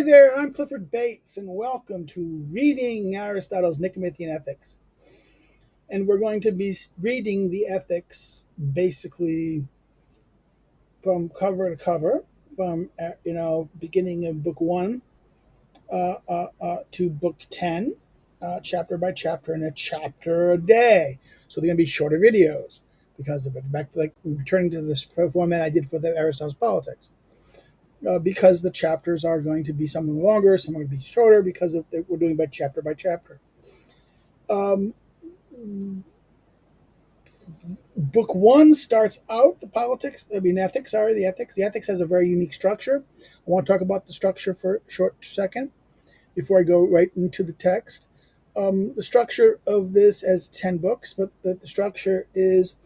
there, I'm Clifford Bates, and welcome to Reading Aristotle's Nicomachean Ethics. And we're going to be reading the ethics basically from cover to cover, from beginning of book 1 to book 10, chapter by chapter, and a chapter a day. So they're going to be shorter videos because of it. Back to returning to this format I did for the Aristotle's Politics. Because the chapters are going to be some longer, some are going to be shorter because we're doing by chapter by chapter. Book 1 starts out the ethics. The ethics. The ethics has a very unique structure. I want to talk about the structure for a short second before I go right into the text. The structure of this has 10 books, but the structure is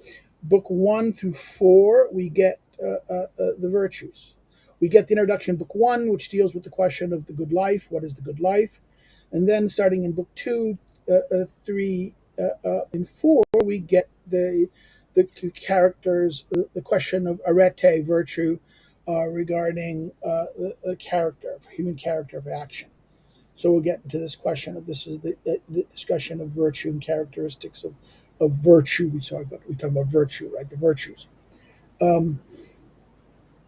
book 1 through 4. We get the virtues. We get the introduction, book 1, which deals with the question of the good life. What is the good life? And then starting in book 2, 3, and 4, we get the characters, the question of arete, virtue, regarding the character, human character of action. So we'll get into this question of this is the discussion of virtue and characteristics of virtue. We talk about virtue, right? The virtues.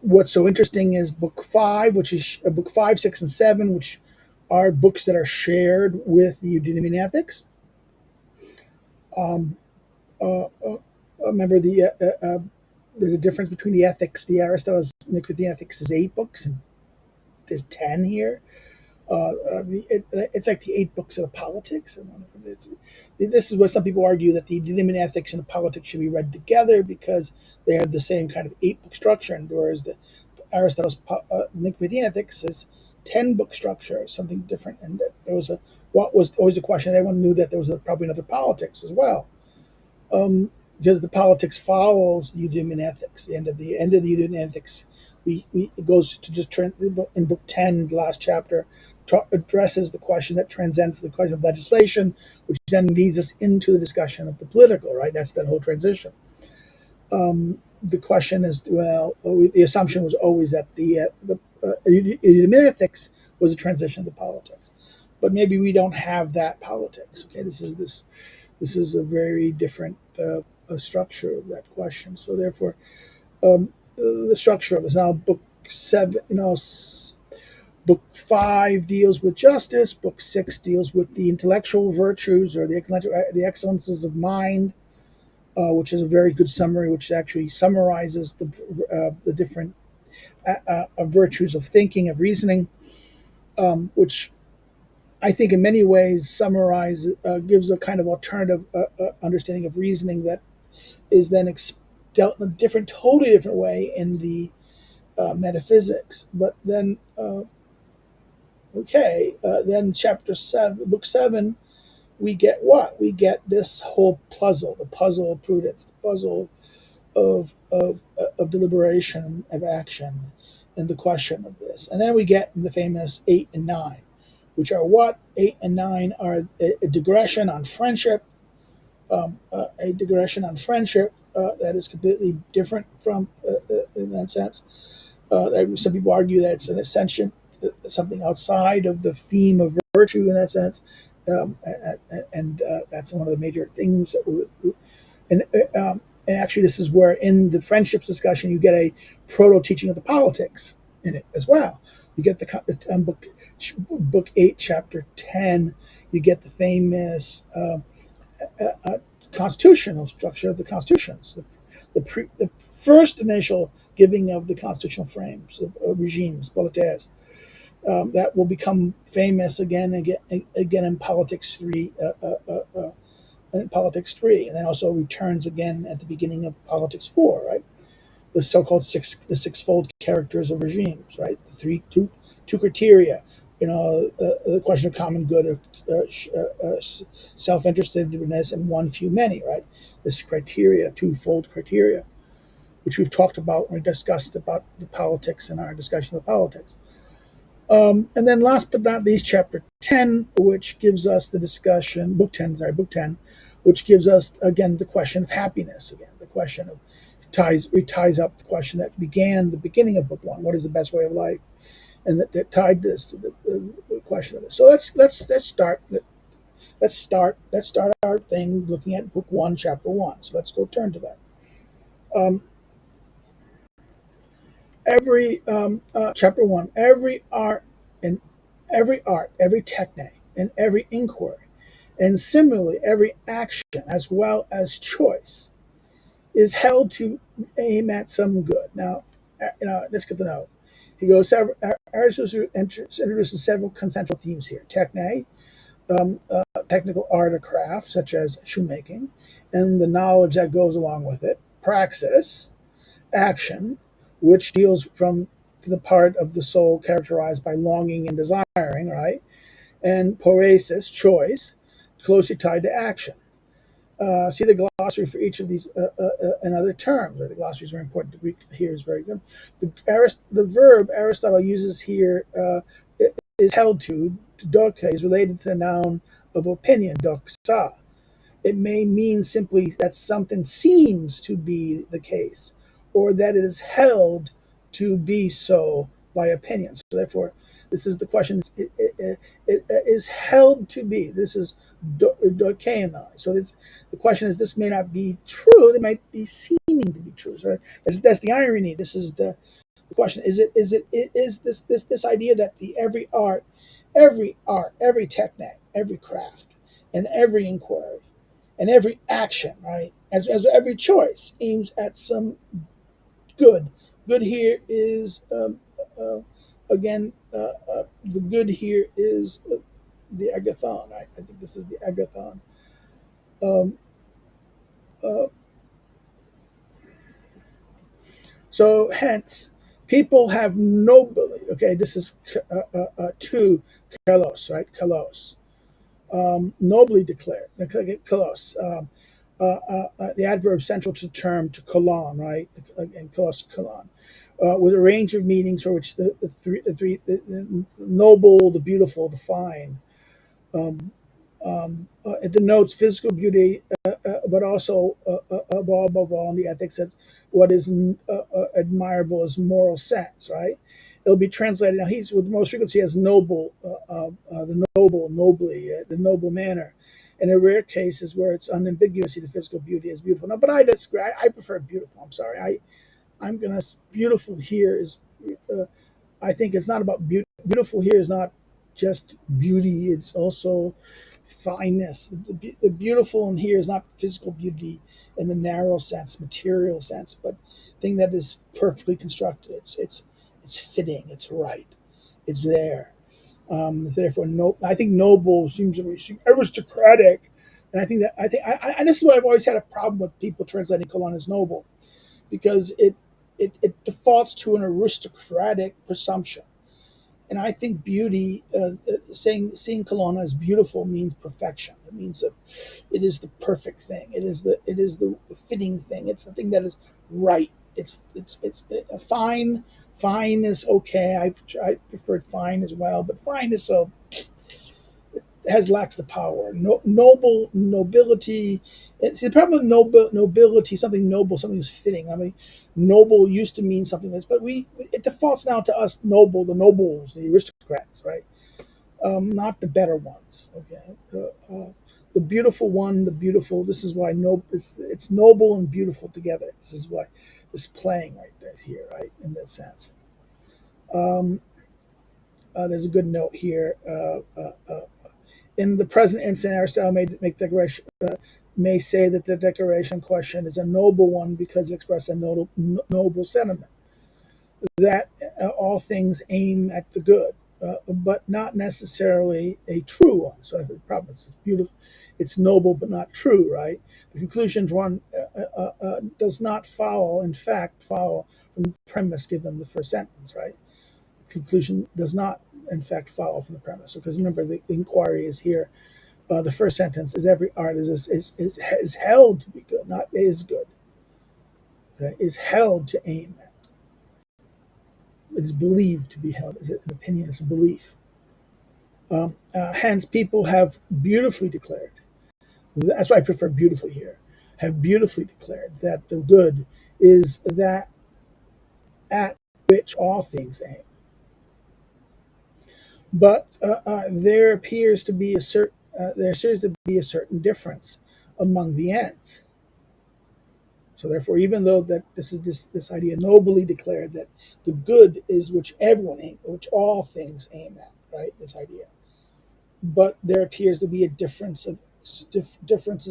What's so interesting is book 5, which is book 5, 6, and 7, which are books that are shared with the Nicomachean Ethics. Remember, there's a difference between the ethics. The Aristotle's Nicomachean Ethics is 8 books, and there's 10 here. It's like the 8 books of the politics. And this is what some people argue, that the Nicomachean Ethics and the politics should be read together because they have the same kind of 8-book structure, and whereas the Aristotle's Nicomachean Ethics is 10-book structure, something different. And there was what was always a question. Everyone knew that there was probably another politics as well, because the politics follows the Nicomachean Ethics. The end of the Nicomachean Ethics, it goes to just in book 10, the last chapter, addresses the question that transcends the question of legislation, which then leads us into the discussion of the political, right? That's that whole transition. The question is, the assumption was always that the Nicomachean Ethics was a transition to politics, but maybe we don't have that politics. Okay, this is a very different structure of that question. So therefore, the structure of it is now book 7. Book 5 deals with justice. Book 6 deals with the intellectual virtues, or the excellences of mind, which is a very good summary, which actually summarizes the different virtues of thinking, of reasoning, which I think in many ways gives a kind of alternative understanding of reasoning that is then dealt in a totally different way in the metaphysics. But then, then chapter 7, book 7, we get what? We get this whole puzzle, the puzzle of prudence, the puzzle of deliberation, of action, and the question of this. And then we get the famous 8 and 9, which are what? 8 and 9 are a digression on friendship, that is completely different from, in that sense. Some people argue that it's an ascension, something outside of the theme of virtue in that sense. And that's one of the major things and actually this is where in the friendships discussion you get a proto-teaching of the politics in it as well. You get the book 8, chapter 10, you get the famous constitutional structure of the constitutions, the first initial giving of the constitutional frames of regimes, politeas. That will become famous again in Politics 3, and then also returns again at the beginning of Politics 4, right? The so-called sixfold characters of regimes, right? The two criteria, the question of common good, self-interestedness, and one few many, right? This criteria, twofold criteria, which we've talked about when we discussed about the politics in our discussion of politics. And then last but not least, chapter 10, which gives us the discussion, book 10, which gives us, again, the question of happiness, again, the question of, ties up the question that began the beginning of book 1, what is the best way of life? and that tied this to the question of this. So let's start our thing looking at book one, chapter one. So let's go turn to that. Um, every chapter one, every techne, and every inquiry, and similarly every action as well as choice is held to aim at some good. Now, let's get to know. He goes. Aristotle introduces several concentric themes here: techne, technical art or craft, such as shoemaking, and the knowledge that goes along with it; praxis, action, which deals from the part of the soul characterized by longing and desiring, right? And poiesis, choice, closely tied to action. See the glossary for each of these and other terms. The glossary is very important. The Greek here is very good. The verb Aristotle uses here is held to doke, is related to the noun of opinion, doxa. It may mean simply that something seems to be the case, or that it is held to be so by opinion. So therefore, this is the question. It is held to be. This is dokeanai. So the question is, this may not be true. It might be seeming to be true. So that's the irony. This is the question. Is this idea that the every technique, every craft, and every inquiry, and every action, right, as every choice aims at some good. Good here is again the good here is the agathon. Right? I think this is the agathon. Um, uh, so hence, people have nobly. Okay, this is two kalos, right? Kalos, nobly declared. Kalos. The adverb central to the term to kolon, right? Again, kalos kolon. With a range of meanings for which the noble, the beautiful, the fine. It denotes physical beauty, but also above all in the ethics that what is admirable is moral sense, right? It'll be translated now. He's with most frequency as noble, the noble, nobly, the noble manner. And in rare cases where it's unambiguous, the physical beauty is beautiful. No, but I disagree. I prefer beautiful. I'm sorry. I'm gonna beautiful here is. I think it's not about beauty. Beautiful here is not just beauty; it's also fineness. The beautiful in here is not physical beauty in the narrow sense, material sense, but thing that is perfectly constructed. It's fitting. It's right. It's there. Therefore, no. I think noble seems to be aristocratic, and and this is what I've always had a problem with people translating Colon as noble, because it defaults to an aristocratic presumption. And I think beauty, seeing Kelowna as beautiful means perfection. It means that it is the perfect thing. It is the fitting thing. It's the thing that is right. It's fine. Fine is okay. I preferred fine as well, but fine is so lacks the power. Nobility. See, the problem with nobility, something noble, something is fitting. I mean, noble used to mean something else, but it defaults now to us noble, the nobles, the aristocrats, right? Not the better ones. Okay, the beautiful one, the beautiful. This is why it's noble and beautiful together. This is why this playing right there here, right, in that sense. Um, there's a good note here. In the present instant, Aristotle may say that the declaration question is a noble one because it expresses a noble sentiment that all things aim at the good, but not necessarily a true one. So I have a problem. It's beautiful, it's noble, but not true, right? The conclusion drawn does not follow, in fact, follow from the premise given the first sentence, right? The conclusion does not, in fact, follow from the premise. Because remember, the inquiry is here. The first sentence is every art is held to be good, not is good. Okay? Is held to aim at. It is believed to be held. Is an opinion? It's a belief. Hence, people have beautifully declared. That's why I prefer beautiful here. Have beautifully declared that the good is that at which all things aim. But there appears to be a certain difference among the ends. So therefore, even though that this idea nobly declared that the good is which all things aim at, right? This idea, but there appears to be a differences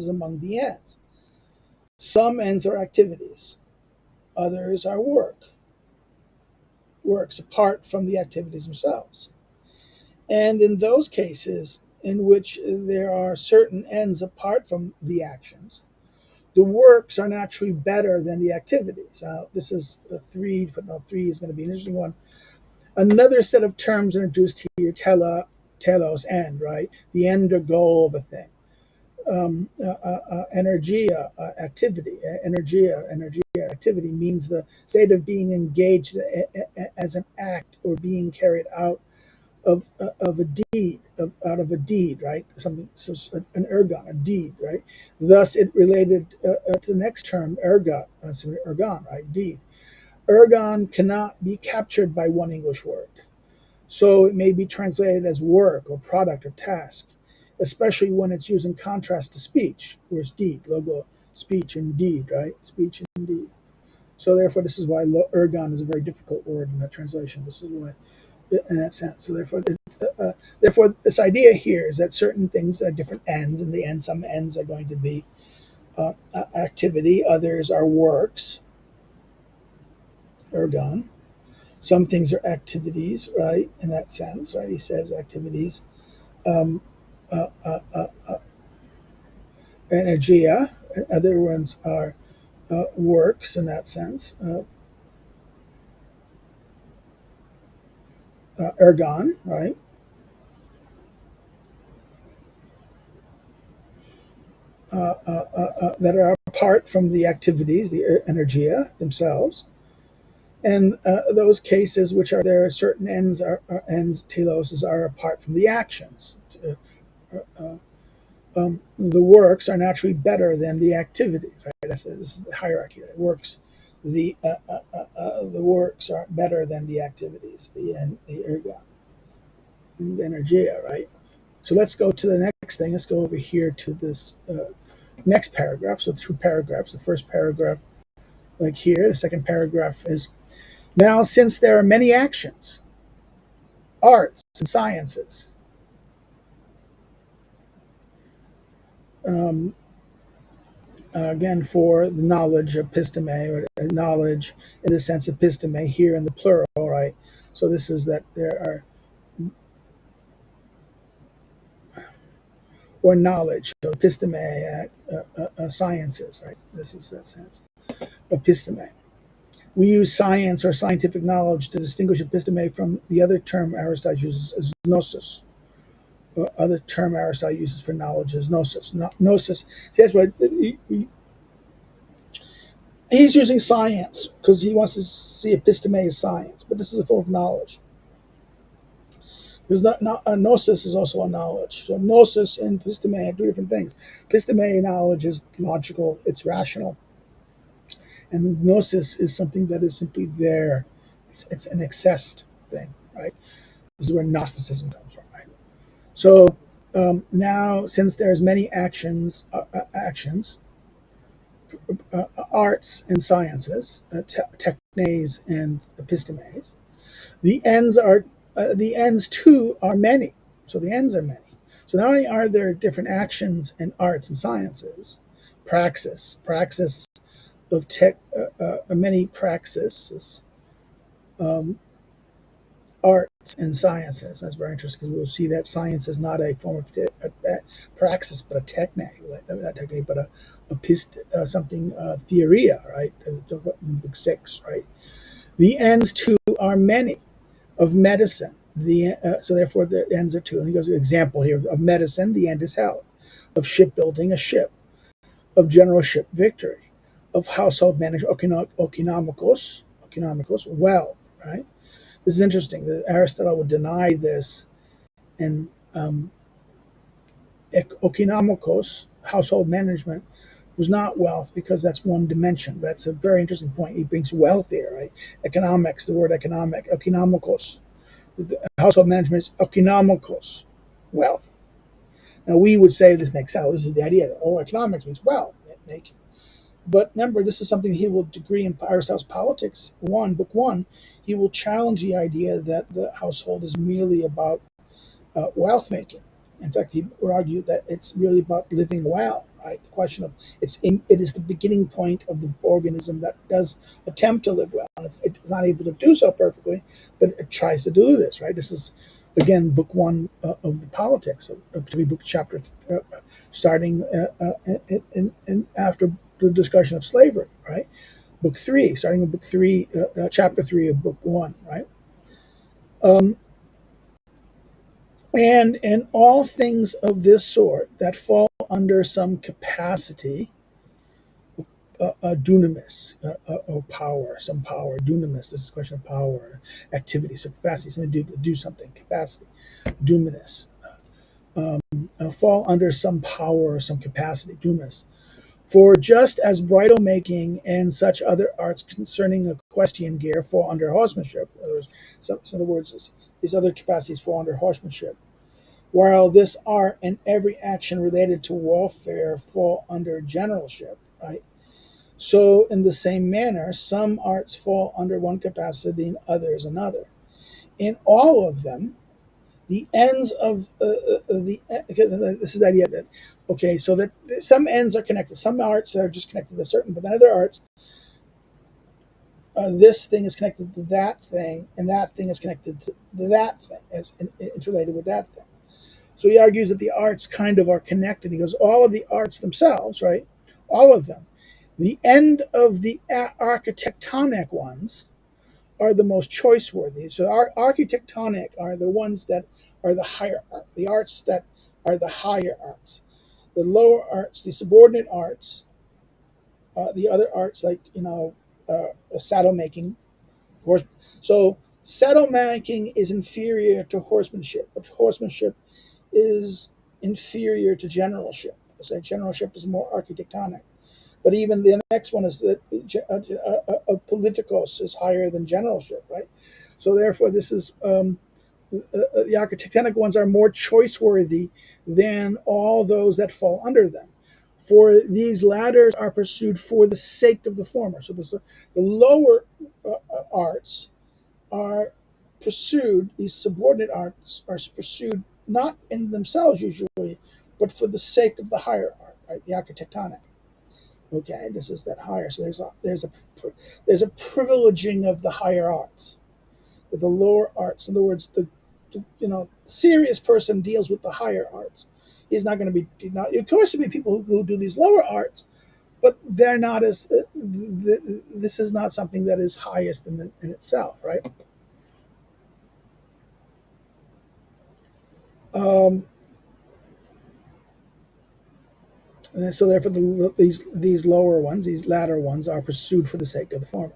among the ends. Some ends are activities, others are works apart from the activities themselves. And in those cases in which there are certain ends apart from the actions, the works are naturally better than the activities. This is footnote 3 is going to be an interesting one. Another set of terms introduced here, telos, end, right? The end or goal of a thing. Energia, activity. Energia, activity means the state of being engaged as an act or being carried out of a deed, out of a deed, right? Something, so an ergon, a deed, right? Thus, it related to the next term, ergon, right? Deed. Ergon cannot be captured by one English word, so it may be translated as work or product or task, especially when it's used in contrast to speech, where it's deed, logo, speech and deed, right? Speech and deed. So therefore, this is why ergon is a very difficult word in that translation. This is why, in that sense. So therefore, this idea here is that certain things are different ends. In the end, some ends are going to be activity, others are works, ergon. Some things are activities, right? In that sense, right? He says activities, um, energia. Other ones are works in that sense, ergon, right? That are apart from the activities, the energia themselves. And those cases which are there, certain ends, teloses, are apart from the actions. The works are naturally better than the activities. Right? This is the hierarchy. That works, the works are better than the activities. The ergon, the energia. Right. So let's go to the next thing. Let's go over here to this next paragraph. So 2 paragraphs. The first paragraph, like here. The second paragraph is now, since there are many actions, arts and sciences. Um, Again, for the knowledge, episteme, or knowledge in the sense of episteme here in the plural, right? So this is that there are, or knowledge, so episteme, sciences, right? This is that sense. Episteme. We use science or scientific knowledge to distinguish episteme from the other term Aristotle uses as gnosis. Other term Aristotle uses for knowledge is gnosis. Gnosis. See, that's what he's using science because he wants to see episteme as science, but this is a form of knowledge. Because gnosis is also a knowledge. So gnosis and episteme are 2 different things. Episteme knowledge is logical, it's rational, and gnosis is something that is simply there. It's an accessed thing, right? This is where Gnosticism comes from, right? So now, since there's many actions, arts and sciences, technes and epistemes, the ends too are many. So the ends are many. So not only are there different actions in arts and sciences, praxis of many praxis, um, arts and sciences. That's very interesting because we'll see that science is not a form of praxis, but a techne, not techne, but something theoria, right? Book 6, right? The ends too are many of medicine. So therefore the ends are 2. And he goes to an example here of medicine. The end is health. Of shipbuilding, a ship. Of generalship, victory. Of household management, oikonomikos, wealth. Right. This is interesting. Aristotle would deny this, and oikonomikos, household management, was not wealth because that's one dimension. That's a very interesting point. He brings wealth here, right? Economics, the word economic, oikonomikos, Household management is economicos, wealth. Now we would say this makes sense. This is the idea that economics means wealth making. But remember, this is something he will degree in Aristotle's Politics book one. He will challenge the idea that the household is merely about wealth making. In fact, he would argue that it's really about living well. Right? The question of it is the beginning point of the organism that does attempt to live well. And it's not able to do so perfectly, but it tries to do this. Right? This is again book one of the Politics of three book chapter, starting in after the discussion of slavery. Right? Book three, starting in book three, chapter three of book one. Right? Um, And in all things of this sort that fall under some capacity, dunamis, or power, some power, dunamis, this is a question of power, activity, so capacity, something to do something, capacity, dunamis, fall under some power or some capacity, dunamis. For just as bridle making and such other arts concerning equestrian gear fall under horsemanship, in other words, these other capacities fall under horsemanship, while this art and every action related to warfare fall under generalship, right? So, in the same manner, some arts fall under one capacity and others another. In all of them, the ends of this is the idea that okay, so that some ends are connected. Some arts are just connected to certain, but then other arts, this thing is connected to that thing, and that thing is connected to that thing. It's related with that thing. So he argues that the arts kind of are connected. He goes, all of the arts themselves, right? All of them. The end of the architectonic ones are the most choice worthy. So our architectonic are the ones that are the higher art, the arts that are the higher arts. The lower arts, the subordinate arts, the other arts like saddle making, horse. So saddle making is inferior to horsemanship, but horsemanship is inferior to generalship. So generalship is more architectonic. But even the next one is that politicos is higher than generalship, right? So therefore, this is the architectonic ones are more choice worthy than all those that fall under them. For these latter are pursued for the sake of the former. So the lower arts are pursued, these subordinate arts are pursued not in themselves usually, but for the sake of the higher art, right? The architectonic. Okay, this is that higher. So there's a privileging of the higher arts, the lower arts. In other words, the serious person deals with the higher arts. He's not going to be. Not, of course, there be people who do these lower arts, but they're not as. This is not something that is highest in itself, right? Um, and so therefore, these lower ones, these latter ones, are pursued for the sake of the former.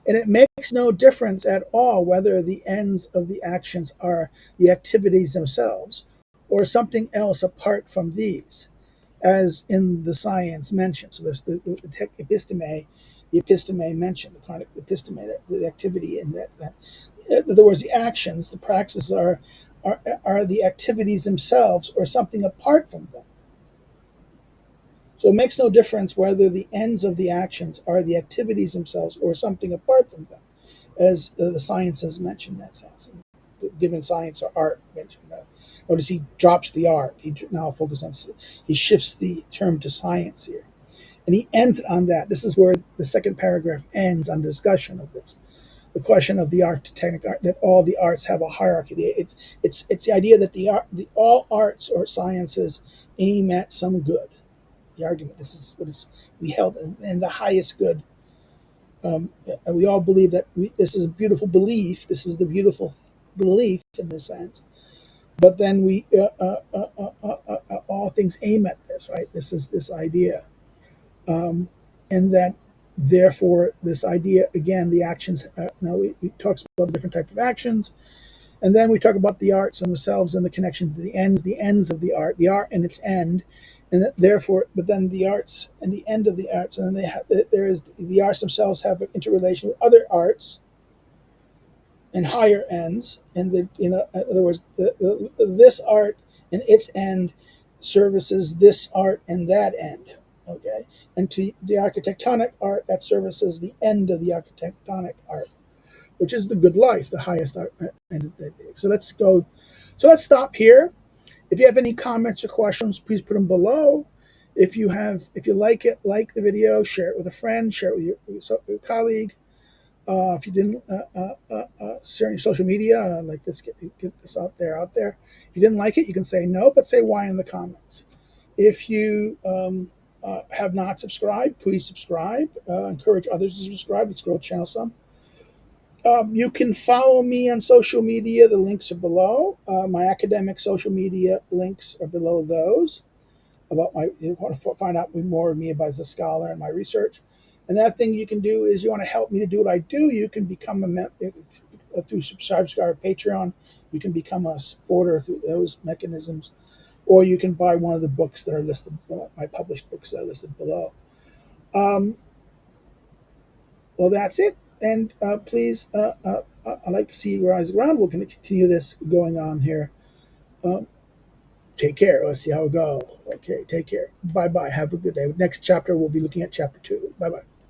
And it makes no difference at all whether the ends of the actions are the activities themselves or something else apart from these, as in the science mentioned. So there's the episteme mentioned, the chronic episteme, the activity in that. In other words, the actions, the praxis are the activities themselves or something apart from them. So it makes no difference whether the ends of the actions are the activities themselves or something apart from them, as the sciences mentioned in that sense. Given science or art mentioned, notice he drops the art. He now focuses on. He shifts the term to science here, and he ends on that. This is where the second paragraph ends on discussion of this. The question of the architectic art, that all the arts have a hierarchy. It's the idea that the all arts or sciences aim at some good. The argument. This is what we held in the highest good. And we all believe that this is a beautiful belief. This is the beautiful belief in this sense. But then all things aim at this, right? This is this idea, and that therefore this idea again, the actions. Now we talks about the different types of actions, and then we talk about the arts themselves and the connection to the ends of the art and its end, and that therefore, but then the arts and the end of the arts, and then there is the arts themselves have an interrelation with other arts, and higher ends, and in other words, this art and its end services this art and that end. Okay, and to the architectonic art that services the end of the architectonic art, which is the good life, the highest art. So let's go. So let's stop here. If you have any comments or questions, please put them below. If you like it, like the video, share it with a friend, share it with your colleague. If you didn't share your social media, like this, get this out there. If you didn't like it, you can say no, but say why in the comments. If you have not subscribed, please subscribe. Encourage others to subscribe. Let's grow the channel some. You can follow me on social media. The links are below. My academic social media links are below those. About you want to find out more of me about as a scholar and my research. And that thing you can do is you want to help me to do what I do. You can become a member through subscribe Patreon. You can become a supporter through those mechanisms, or you can buy one of the books that are listed below, my published books that are listed below. Well, that's it. And please, I'd like to see you rise around. We're going to continue this going on here. Take care. Let's see how it goes. Okay, take care. Bye bye. Have a good day. Next chapter, we'll be looking at chapter 2. Bye bye.